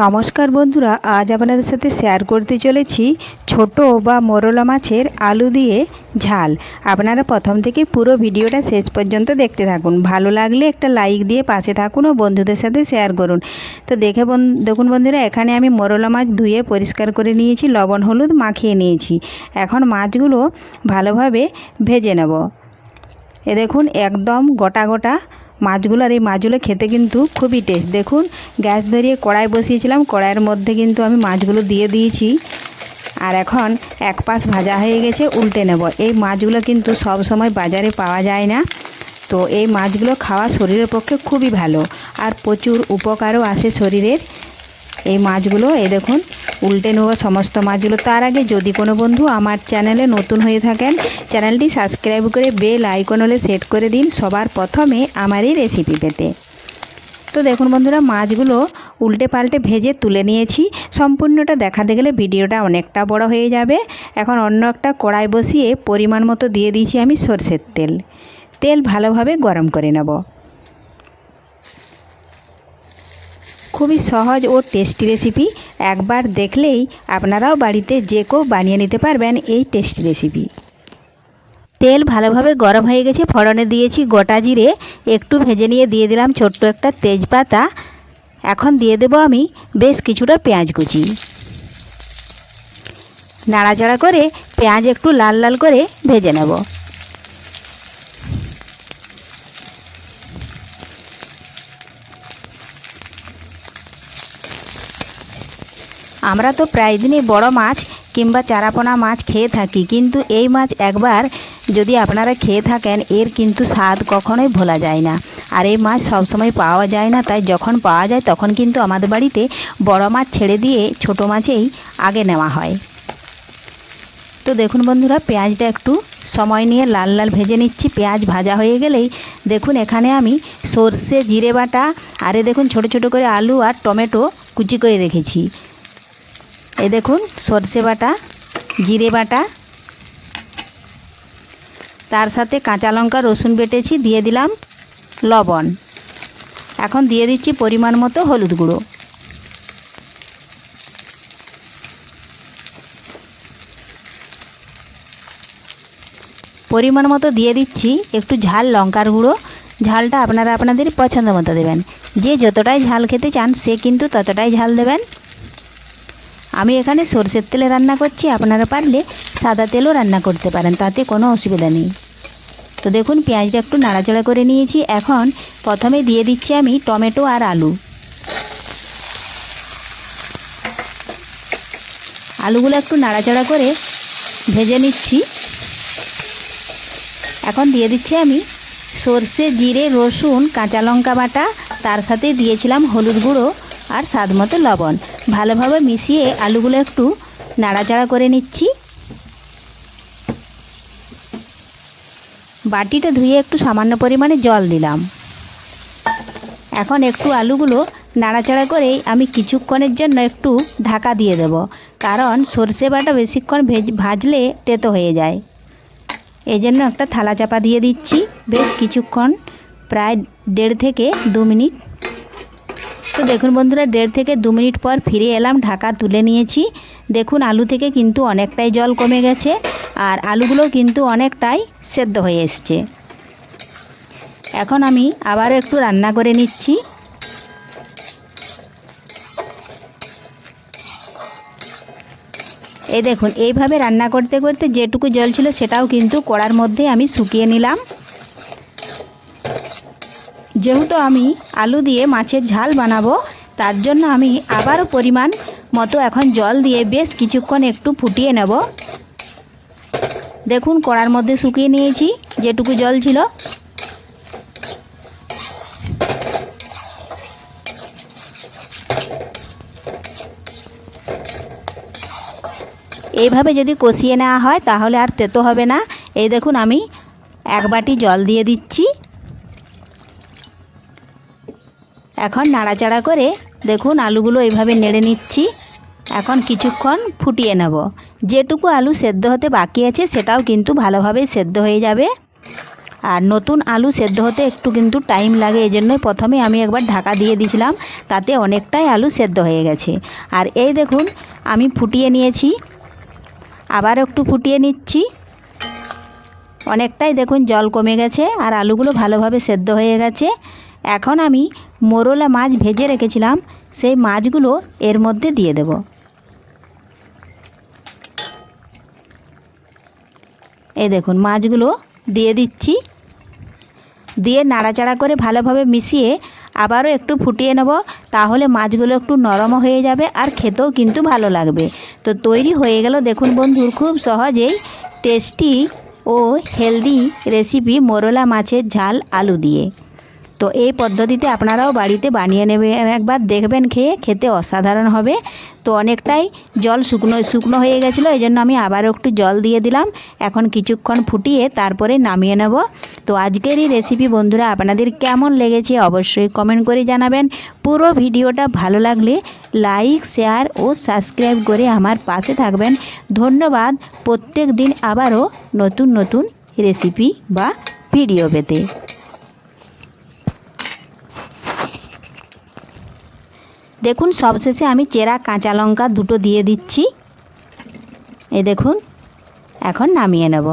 নমস্কার বন্ধুরা, আজ আপনাদের সাথে শেয়ার করতে চলেছি ছোট বা মোরলা মাছের আলু দিয়ে ঝাল। আপনারা প্রথম থেকে পুরো ভিডিওটা শেষ পর্যন্ত দেখতে থাকুন। ভালো লাগলে একটা লাইক দিয়ে পাশে থাকুন ও বন্ধুদের সাথে শেয়ার করুন। তো দেখুন বন্ধুরা, এখানে আমি মোরলা মাছ ধুয়ে পরিষ্কার করে নিয়েছি, লবণ হলুদ মাখিয়ে নিয়েছি। এখন মাছগুলো ভালোভাবে ভেজে নেব। দেখুন একদম গোটা গোটা মাছগুলো, আর এই মাছগুলো খেতে কিন্তু খুবই টেস্ট। দেখুন গ্যাস ধরিয়ে কড়াই বসিয়েছিলাম, কড়াইয়ের মধ্যে কিন্তু আমি মাছগুলো দিয়ে দিয়েছি। আর এখন এক পাশ ভাজা হয়ে গেছে, উল্টে নেব। এই মাছগুলো কিন্তু সব সময় বাজারে পাওয়া যায় না, তো এই মাছগুলো খাওয়া শরীরের পক্ষে খুবই ভালো আর প্রচুর উপকারও আসে শরীরের এই মাছগুলো। দেখুন উল্টে নেব সমস্ত মাছগুলো। তার আগে যদি কোনো বন্ধু আমার চ্যানেলে নতুন হয়ে থাকেন, চ্যানেলটি সাবস্ক্রাইব করে বেল আইকন হলে সেট করে দিন সবার প্রথমে আমার এই রেসিপি পেতে। তো দেখুন বন্ধুরা, মাছগুলো উল্টে পাল্টে ভেজে তুলে নিয়েছি। সম্পূর্ণটা দেখাতে গেলে ভিডিওটা অনেকটা বড় হয়ে যাবে। এখন অন্য একটা কড়াই বসিয়ে পরিমাণ মতো দিয়ে দিয়েছি আমি সরষের তেল। তেল ভালোভাবে গরম করে নেব। খুবই সহজ ও টেস্টি রেসিপি, একবার দেখলেই আপনারাও বাড়িতে যে কেউ বানিয়ে নিতে পারবেন এই টেস্টি রেসিপি। তেল ভালোভাবে গরম হয়ে গেছে, ফোড়নে দিয়েছি গোটা জিরে, একটু ভেজে নিয়ে দিয়ে দিলাম ছোট্ট একটা তেজপাতা। এখন দিয়ে দেব আমি বেশ কিছুটা পেঁয়াজ কুচি। নাড়াচাড়া করে পেঁয়াজ একটু লাল লাল করে ভেজে নেব। আমরা তো প্রায় দিনই বড় মাছ কিংবা চারাপোনা মাছ খেয়ে থাকি, কিন্তু এই মাছ একবার যদি আপনারা খেয়ে থাকেন এর কিন্তু স্বাদ কখনোই ভোলা যায় না। আর এই মাছ সবসময় পাওয়া যায় না, তাই যখন পাওয়া যায় তখন কিন্তু আমাদের বাড়িতে বড় মাছ ছেড়ে দিয়ে ছোট মাছেই আগে নেওয়া হয়। তো দেখুন বন্ধুরা, পেঁয়াজটা একটু সময় নিয়ে লাল লাল ভেজে নিচ্ছি। পেঁয়াজ ভাজা হয়ে গেলেই দেখুন এখানে আমি সর্ষে জিরে বাটা, আরে দেখুন ছোট ছোট করে আলু আর টমেটো কুচি করে রেখেছি। দেখুন সর্ষে বাটা, জিরে বাটা, তার সাথে কাঁচা লঙ্কা রসুন বেটেছি, দিয়ে দিলাম লবণ। এখন দিয়ে দিচ্ছি পরিমাণ মতো হলুদ গুঁড়ো। পরিমাণ মতো দিয়ে দিচ্ছি একটু ঝাল লঙ্কার গুঁড়ো। ঝালটা আপনারা আপনাদের পছন্দ মতো দেবেন। যে যতটাই ঝাল খেতে চান সে কিন্তু ততটাই ঝাল দেবেন। আমি এখানে সরষের তেলে রান্না করছি, আপনারা পারলে সাদা তেলও রান্না করতে পারেন, তাতে কোনো অসুবিধা নেই। তো দেখুন পেঁয়াজটা একটু নাড়াচাড়া করে নিয়েছি। এখন প্রথমে দিয়ে দিচ্ছি আমি টমেটো আর আলু। আলুগুলো একটু নাড়াচাড়া করে ভেজে নিচ্ছি। এখন দিয়ে দিচ্ছি আমি সর্ষে জিরে রসুন কাঁচা লঙ্কা বাটা, তার সাথে দিয়েছিলাম হলুদ গুঁড়ো আর স্বাদ মতো লবণ। ভালোভাবে মিশিয়ে আলুগুলো একটু নাড়াচাড়া করে নিচ্ছি। বাটিটা ধুয়ে একটু সামান্য পরিমাণে জল দিলাম। এখন একটু আলুগুলো নাড়াচাড়া করেই আমি কিছুক্ষণের জন্য একটু ঢাকা দিয়ে দেব, কারণ সর্ষে বাটা বেশিক্ষণ ভাজলে তেতো হয়ে যায়। এই জন্য একটা থালা চাপা দিয়ে দিচ্ছি বেশ কিছুক্ষণ, প্রায় 1.5 থেকে 2 মিনিট। তো দেখুন বন্ধুরা, 1.5 থেকে 2 মিনিট পর ফিরে এলাম, ঢাকা তুলে নিয়েছি। দেখুন আলু থেকে কিন্তু অনেকটাই জল কমে গেছে আর আলুগুলো কিন্তু অনেকটাই সেদ্ধ হয়ে এসছে। এখন আমি আবার একটু রান্না করে নিচ্ছি। এই দেখুন এইভাবে রান্না করতে করতে যেটুকু জল ছিল সেটাও কিন্তু কড়ার মধ্যে আমি শুকিয়ে নিলাম। যেহেতু আমি আলু দিয়ে মাছের ঝাল বানাবো, তার জন্য আমি আবারও পরিমাণ মতো এখন জল দিয়ে বেশ কিছুক্ষণ একটু ফুটিয়ে নেব। দেখুন কড়ার মধ্যে শুকিয়ে নিয়েছি যেটুকু জল ছিল। এইভাবে যদি কষিয়ে নেওয়া হয় তাহলে আর তেতো হবে না। এই দেখুন আমি 1 বাটি জল দিয়ে দিচ্ছি। এখন নাড়াচাড়া করে দেখুন আলুগুলো এইভাবে নেড়ে নিচ্ছি। এখন কিছুক্ষণ ফুটিয়ে নেব। যেটুকু আলু সেদ্ধ হতে বাকি আছে সেটাও কিন্তু ভালোভাবে সেদ্ধ হয়ে যাবে। আর নতুন আলু সেদ্ধ হতে একটু কিন্তু টাইম লাগে, এই জন্যই প্রথমে আমি একবার ঢাকা দিয়ে দিয়েছিলাম, তাতে অনেকটাই আলু সেদ্ধ হয়ে গেছে। আর এই দেখুন আমি ফুটিয়ে নিয়েছি, আবার একটু ফুটিয়ে নিচ্ছি। অনেকটাই দেখুন জল কমে গেছে আর আলুগুলো ভালোভাবে সেদ্ধ হয়ে গেছে। এখন আমি মোরলা মাছ ভেজে রেখেছিলাম, সেই মাছগুলো এর মধ্যে দিয়ে দেব। এই দেখুন মাছগুলো দিয়ে দিচ্ছি, দিয়ে নাড়াচাড়া করে ভালোভাবে মিশিয়ে আবারও একটু ফুটিয়ে নেব, তাহলে মাছগুলো একটু নরম হয়ে যাবে আর খেতেও কিন্তু ভালো লাগবে। তো তৈরি হয়ে গেল দেখুন বন্ধুর খুব সহজেই টেস্টি ও হেলদি রেসিপি মোরলা মাছের ঝাল আলু দিয়ে। তো এই পদ্ধতিতে আপনারাও বাড়িতে বানিয়ে নেবেন, একবার দেখবেন, খেতে অসাধারণ হবে। তো অনেকটাই জল শুকনো হয়ে গেছিলো, এই জন্য আমি আবারও একটু জল দিয়ে দিলাম। এখন কিছুক্ষণ ফুটিয়ে তারপরে নামিয়ে নেব। তো আজকের এই রেসিপি বন্ধুরা আপনাদের কেমন লেগেছে অবশ্যই কমেন্ট করে জানাবেন। পুরো ভিডিওটা ভালো লাগলে লাইক, শেয়ার ও সাবস্ক্রাইব করে আমার পাশে থাকবেন। ধন্যবাদ। প্রত্যেক দিন আবারও নতুন নতুন রেসিপি বা ভিডিও পেতে। দেখুন সবশেষে আমি চেরা কাঁচা লঙ্কা দুটো দিয়ে দিচ্ছি। এই দেখুন এখন নামিয়ে নেব।